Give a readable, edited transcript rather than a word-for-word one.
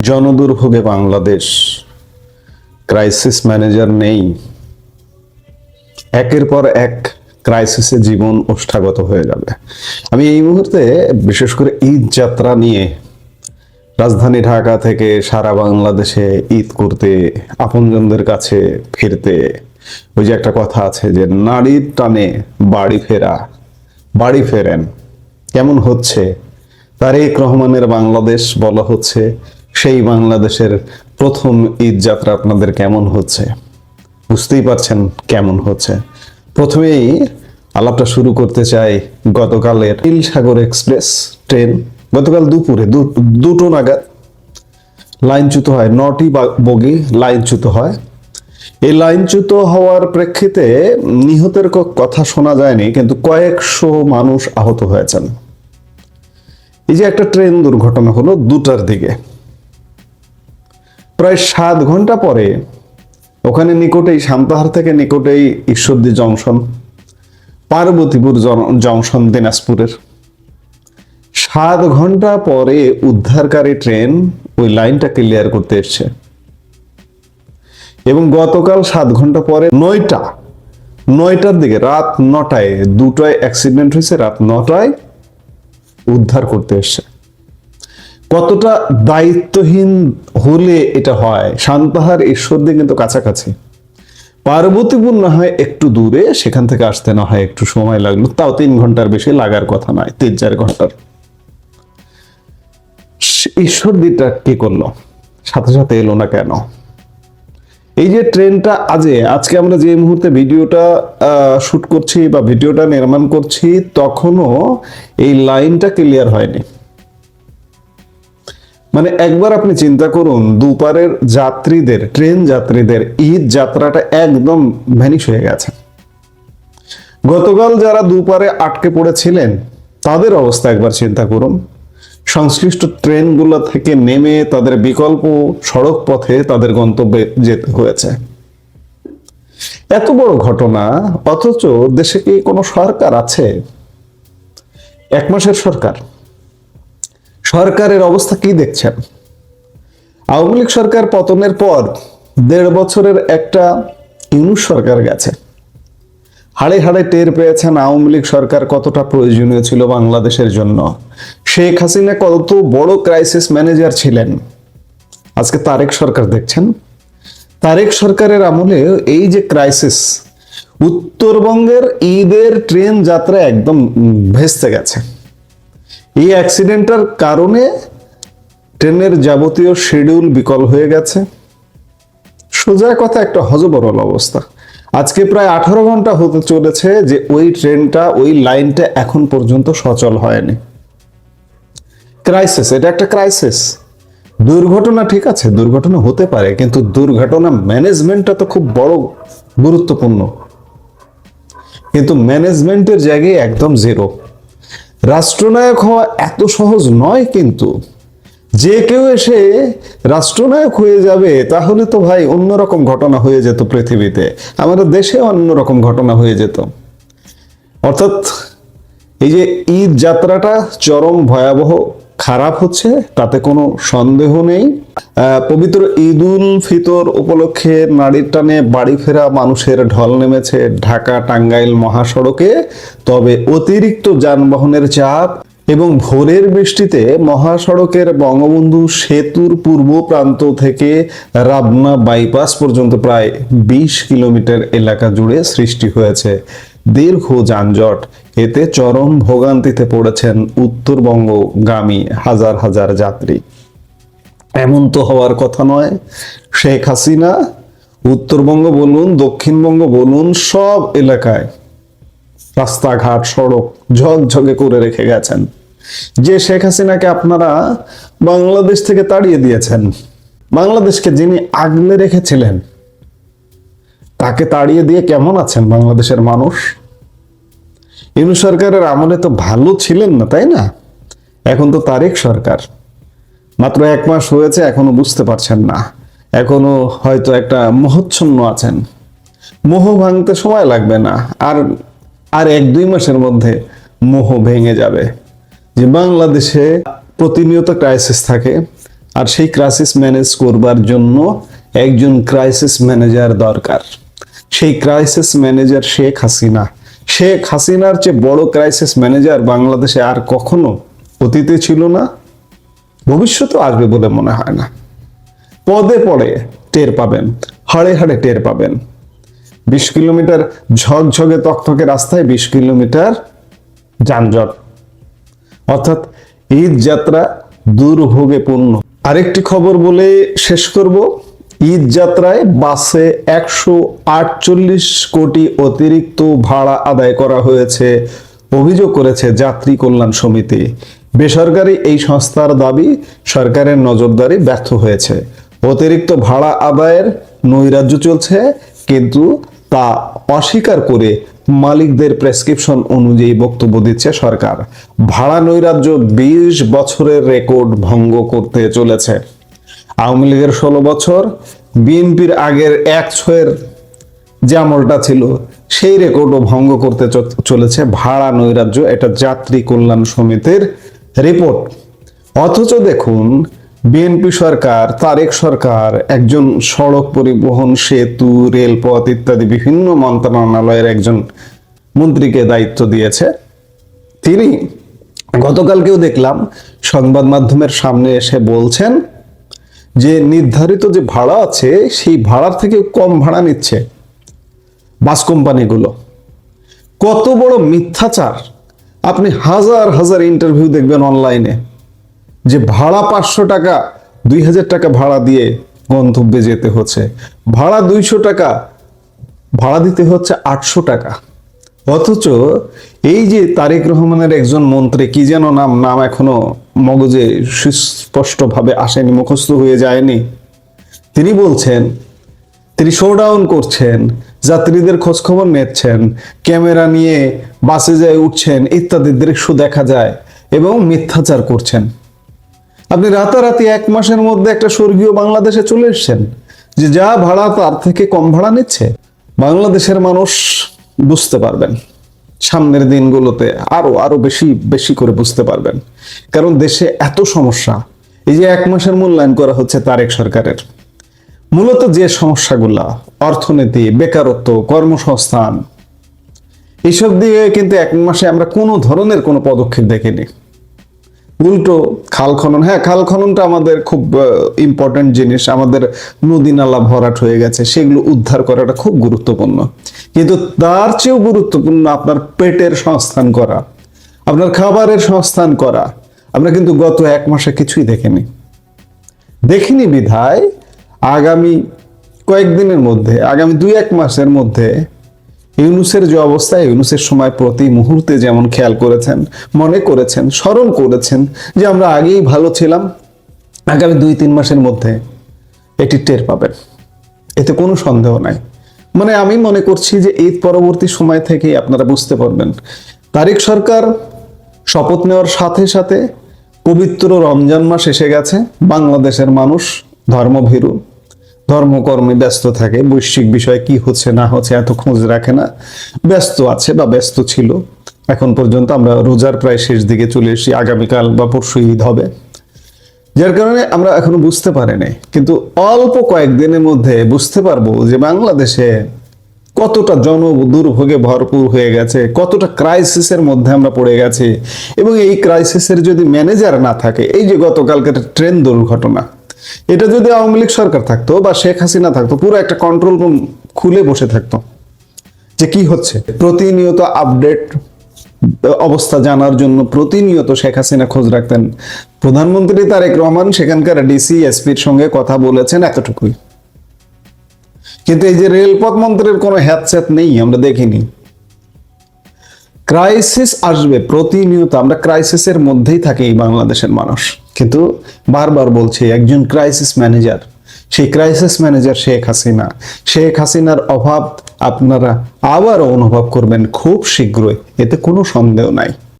জনদুর্ভোগে Bangladesh, crisis manager নেই, একের পর এক ক্রাইসিসে জীবন ওষ্ঠাগত হয়ে যাবে। আমি এই মুহূর্তে বিশেষ করে ঈদ যাত্রা নিয়ে রাজধানী ঢাকা থেকে সারা বাংলাদেশে ঈদ করতে, আপনজনদের কাছে ফিরতে, ওই যে একটা কথা আছে যে নারীর টানে বাড়ি ফেরেন, কেমন হচ্ছে? তারেক রহমানের বাংলাদেশ বলা হচ্ছে, সেই বাংলাদেশের প্রথম ঈদ যাত্রা আপনাদের কেমন হচ্ছে? বুঝতেই পারছেন কেমন হচ্ছে। প্রথমেই আলাপটা শুরু করতে চাই গতকালের নীল সাগর এক্সপ্রেস ট্রেন। গতকাল দুপুরে দুটো নাগাদ লাইনচ্যুত হয়, 9টি বগি লাইনচ্যুত হয়। এই লাইনচ্যুত হওয়ার প্রেক্ষিতে নিহতের কথা শোনা যায়নি, কিন্তু কয়েকশো মানুষ আহত হয়েছেন। এই যে একটা ট্রেন দুর্ঘটনা হলো 2টার দিকে, প্রায় 7 ঘন্টা পরে ওখানে নিকটেই, সান্তাহার থেকে নিকটেই ঈশ্বরদী জংশন, পার্বতীপুর জংশন দিনাজপুরের, 7 ঘন্টা পরে উদ্ধারকারী ট্রেন ওই লাইনটা ক্লিয়ার করতে এসছে। এবং গতকাল 7 ঘন্টা পরে 9টার দিকে, রাত 9টায়, 2টায় অ্যাক্সিডেন্ট হয়েছে, রাত 9টায় উদ্ধার করতে এসছে। কতটা দায়িত্বহীন হলে এটা হয়? সান্তাহার ঈশ্বরদী কিন্তু কাছাকাছি, পার্বতীপুর না হয় একটু দূরে, সেখান থেকে আসতে না হয় একটু সময় লাগলো, তাও 3 ঘন্টার বেশি লাগার কথা নয়, 3-4 ঘন্টার। ঈশ্বরদীটা কি করলো? সাথে সাথে এলো না কেন? এই যে ট্রেনটা আজকে আমরা যে মুহূর্তে ভিডিওটা শুট করছি বা ভিডিওটা নির্মাণ করছি, তখনও এই লাইনটা ক্লিয়ার হয়নি। মানে একবার আপনি চিন্তা করুন, দুপারের যাত্রীদের, ট্রেন যাত্রীদের ঈদ যাত্রাটা একদম ভ্যানিশ হয়ে গেছে। গতকাল যারা দুপারে আটকে পড়েছিলেন তাদের অবস্থা একবার চিন্তা করুন। সংশ্লিষ্ট ট্রেনগুলো থেকে নেমে তাদের বিকল্প সড়ক পথে তাদের গন্তব্যে যেতে হয়েছে। এত বড় ঘটনা, অথচ দেশে কি কোনো সরকার আছে? 1 মাসের সরকার, সরকারের অবস্থা কি দেখছেন? আওয়ামী লীগ সরকার পতনের পর 1.5 বছরের একটা ইউনূস সরকার গেছে। হাড়ে হাড়ে টের পেয়েছেন আওয়ামী লীগ সরকার কতটা প্রয়োজনীয় ছিল বাংলাদেশের জন্য। শেখ হাসিনা কত বড় ক্রাইসিস ম্যানেজার ছিলেন। আজকে তারেক সরকার দেখছেন, তারেক সরকারের আমলে এই যে ক্রাইসিস, উত্তরবঙ্গের ঈদের ট্রেন যাত্রা একদম ভেস্তে গেছে। এই অ্যাক্সিডেন্টের কারণে ট্রেনের যাবতীয় শিডিউল বিকল হয়ে গেছে। সোজা কথা একটা হযবরল অবস্থা। আজকে প্রায় 18 ঘন্টা হতে চলেছে যে ওই ট্রেনটা, ওই লাইনটা এখন পর্যন্ত সচল হয়নি। ক্রাইসিস, এটা একটা ক্রাইসিস। দুর্ঘটনা ঠিক আছে, দুর্ঘটনা হতে পারে, কিন্তু দুর্ঘটনা ম্যানেজমেন্টটা তো খুব বড় গুরুত্বপূর্ণ। কিন্তু ম্যানেজমেন্টের জায়গায় একদম জিরো। রাষ্ট্রনায়ক হওয়া এত সহজ নয়, কিন্তু যে কেউ এসে রাষ্ট্রনায়ক হয়ে যাবে, তাহলে তো ভাই অন্যরকম ঘটনা হয়ে যেত পৃথিবীতে, আমাদের দেশে অন্যরকম ঘটনা হয়ে যেত। অর্থাৎ এই যে ঈদ যাত্রাটা চরম ভয়াবহ খারাপ হচ্ছে, তাতে কোনো সন্দেহ নেই। পবিত্র ঈদ উল ফিতর উপলক্ষে নারীর টানে বাড়ি ফেরা মানুষের ঢল নেমেছে ঢাকা টাঙ্গাইল মহাসড়কে। তবে অতিরিক্ত যানবাহনের চাপ এবং ভোরের বৃষ্টিতে মহাসড়কের বঙ্গবন্ধু সেতুর পূর্ব প্রান্ত থেকে রাবনা বাইপাস পর্যন্ত প্রায় 20 কিলোমিটার এলাকা জুড়ে সৃষ্টি হয়েছে দীর্ঘ যানজট। এতে চরম ভোগান্তিতে পড়েছেন উত্তরবঙ্গগামী হাজার হাজার যাত্রী। এমন তো হওয়ার কথা নয়। শেখ হাসিনা উত্তরবঙ্গ বলুন, দক্ষিণবঙ্গ বলুন, সব এলাকায় রাস্তাঘাট সড়ক ঝকঝকে করে রেখে গেছেন। যে শেখ হাসিনাকে আপনারা বাংলাদেশ থেকে তাড়িয়ে দিয়েছেন, বাংলাদেশকে যিনি আগলে রেখেছিলেন, তাকে তাড়িয়ে দিয়ে কেমন আছেন বাংলাদেশের মানুষ? ইউনূস সরকারের আমলে তো ভালো ছিলেন না, তাই না? এখন তো তারেক সরকার, মাত্র 1 মাস হয়েছে, এখনো বুঝতে পারছেন না, এখনো হয়তো একটা মোহচ্ছন্ন আছেন। মোহ ভাঙতে সময় লাগবে না, আর 1-2 মাসের মধ্যে মোহ ভেঙে যাবে। যে বাংলাদেশে প্রতিনিয়ত ক্রাইসিস থাকে, আর সেই ক্রাইসিস ম্যানেজ করবার জন্য একজন ক্রাইসিস ম্যানেজার দরকার। সেই ক্রাইসিস ম্যানেজার শেখ হাসিনা। শেখ হাসিনার চেয়ে বড় ক্রাইসিস ম্যানেজার বাংলাদেশে আর কখনো অতীতে ছিল না, ভবিষ্যতে আসবে বলে মনে হয় না। পদে পদে টের পাবেন, হাড়ে হাড়ে টের পাবেন। 20 কিলোমিটার ঝকঝকে তকতকে রাস্তায় 20 কিলোমিটার যানজট, অর্থাৎ ঈদ যাত্রা দুর্ভোগে পূর্ণ। আরেকটি খবর বলে শেষ করব। ঈদ যাত্রায় বাসে 148 কোটি অতিরিক্ত ভাড়া আদায় করা হয়েছে, অভিযোগ করেছে যাত্রী কল্যাণ সমিতি। বেসরকারি এই সংস্থার দাবি, সরকারের নজরদারি ব্যর্থ হয়েছে। অতিরিক্ত ভাড়া আদায়ের নৈরাজ্য চলছে, কিন্তু তা অস্বীকার করে মালিকদের প্রেসক্রিপশন অনুযায়ী বক্তব্য দিচ্ছে সরকার। ভাড়া নৈরাজ্য 20 বছরের রেকর্ড ভঙ্গ করতে চলেছে। আওয়ামী লীগের 16 বছর, বিএনপির আগের 1/6 যে আমলটা ছিল সেই রেকর্ডও ভঙ্গ করতে চলেছে ভাড়া নৈরাজ্য। এটা যাত্রী কল্যাণ সমিতির রিপোর্ট। অথচ দেখুন, বিএনপি সরকার, তারেক সরকার একজন সড়ক পরিবহন, সেতু, রেলপথ ইত্যাদি বিভিন্ন মন্ত্রণালয়ের একজন মন্ত্রীকে দায়িত্ব দিয়েছে। তিনি গতকালকেও দেখলাম সংবাদ মাধ্যমের সামনে এসে বলছেন যে নির্ধারিত যে ভাড়া আছে সেই ভাড়ার থেকে কম ভাড়া নিচ্ছে বাস কোম্পানিগুলো। কত বড় মিথ্যাচার! আপনি হাজার হাজার ইন্টারভিউ দেখবেন অনলাইনে যে ভাড়া 500 টাকা, 2000 টাকা ভাড়া দিয়ে গন্তব্যে যেতে হচ্ছে, ভাড়া 200 টাকা, ভাড়া দিতে হচ্ছে 800 টাকা। অথচ এই যে তারেক রহমানের একজন মন্ত্রী, কি যেন নাম এখনো মগজে সুস্পষ্টভাবে আসেনি, মুখস্থ হয়ে যায়নি, তিনি বলছেন, তিনি শোডাউন করছেন, যাত্রীদের খোঁজ খবর নিচ্ছেন, ক্যামেরা নিয়ে বাসে যায় উঠছেন ইত্যাদি দৃশ্য দেখা যায় এবং মিথ্যাচার করছেন। আপনি রাতারাতি 1 মাসের মধ্যে একটা স্বর্গীয় বাংলাদেশে চলে এসেছেন যে যা ভাড়া তার থেকে কম ভাড়া নিচ্ছে। বাংলাদেশের মানুষ বুঝতে পারবেন, সামনের দিনগুলোতে আরো বেশি করে বুঝতে পারবেন। কারণ দেশে এত সমস্যা, এই যে 1 মাসের মূল্যায়ন করা হচ্ছে তারেক সরকারের, মূলত যে সমস্যাগুলা অর্থনীতি, বেকারত্ব, কর্মসংস্থান, এইসব দিয়ে কিন্তু 1 মাসে আমরা কোনো ধরনের কোনো পদক্ষেপ দেখিনি। উল্টো খাল খনন, হ্যাঁ খাল খননটা আমাদের খুব ইম্পর্টেন্ট জিনিস, আমাদের নদী নালা ভরাট হয়ে গেছে, সেগুলো উদ্ধার করাটা খুব গুরুত্বপূর্ণ। কিন্তু তার চেয়েও গুরুত্বপূর্ণ আপনার পেটের সংস্থান করা, আপনার খাবারের সংস্থান করা। আমরা কিন্তু গত 1 মাসে কিছুই দেখিনি বিধায় আগামী কয়েকদিনের মধ্যে, আগামী 2-1 মাসের মধ্যে ইউনূসের যে অবস্থা, ইউনূসের সময় প্রতি মুহূর্তে যেমন খেয়াল করেছেন, মনে করেছেন, স্মরণ করেছেন যে আমরা আগেই ভালো ছিলাম, আগামী 2-3 মাসের মধ্যে এটি টের পাবেন, এতে কোনো সন্দেহ নাই। মানে আমি মনে করছি যে ঈদ পরবর্তী সময় থেকেই আপনারা বুঝতে পারবেন। তারেক সরকার শপথ নেওয়ার সাথে সাথে পবিত্র রমজান মাস এসে গেছে। বাংলাদেশের মানুষ ধর্মভীরু, ধর্মকর্মে ব্যস্ত থাকে, বৈশ্বিক বিষয় কি হচ্ছে না হচ্ছে এত খোঁজ রাখে না, ব্যস্ত আছে বা ব্যস্ত ছিল। এখন পর্যন্ত আমরা রোজার প্রায় শেষ দিকে চলে এসেছি, আগামীকাল বা পরশু ঈদ হবে, যার কারণে আমরা এখনো বুঝতে পারিনি। কিন্তু অল্প কয়েকদিনের মধ্যে বুঝতে পারবো যে বাংলাদেশে কতটা দুর্ভোগে ভরপুর হয়ে গেছে, কতটা ক্রাইসিসের মধ্যে আমরা পড়ে গেছি। এবং এই ক্রাইসিসের যদি ম্যানেজার না থাকে, এই যে গতকালকের ট্রেন দুর্ঘটনা, এটা যদি আওয়ামী লীগ সরকার থাকতো বা শেখ হাসিনা থাকতো, পুরো একটা কন্ট্রোল রুম খুলে বসে থাকতো যে কি হচ্ছে, প্রতিনিয়ত আপডেট অবস্থা জানার জন্য প্রতিনিয়ত শেখ হাসিনা খোঁজ রাখতেন। প্রধানমন্ত্রী তারেক রহমান সেখানকার ডিসি এসপির সঙ্গে কথা বলেছেন, এতটুকুই। কিন্তু এই যে রেলপথ মন্ত্রীর কোনো হ্যাটস্যাট নেই, আমরা দেখিনি। ক্রাইসিস আসবে প্রতিনিয়ত, আমরা ক্রাইসিসের মধ্যেই থাকি এই বাংলাদেশের মানুষ। কিন্তু বারবার বলছি, একজন ক্রাইসিস ম্যানেজার, সেই ক্রাইসিস ম্যানেজার শেখ হাসিনা। শেখ হাসিনার অভাব আপনারা আবারও অনুভব করবেন খুব শীঘ্রই, এতে কোনো সন্দেহ নাই।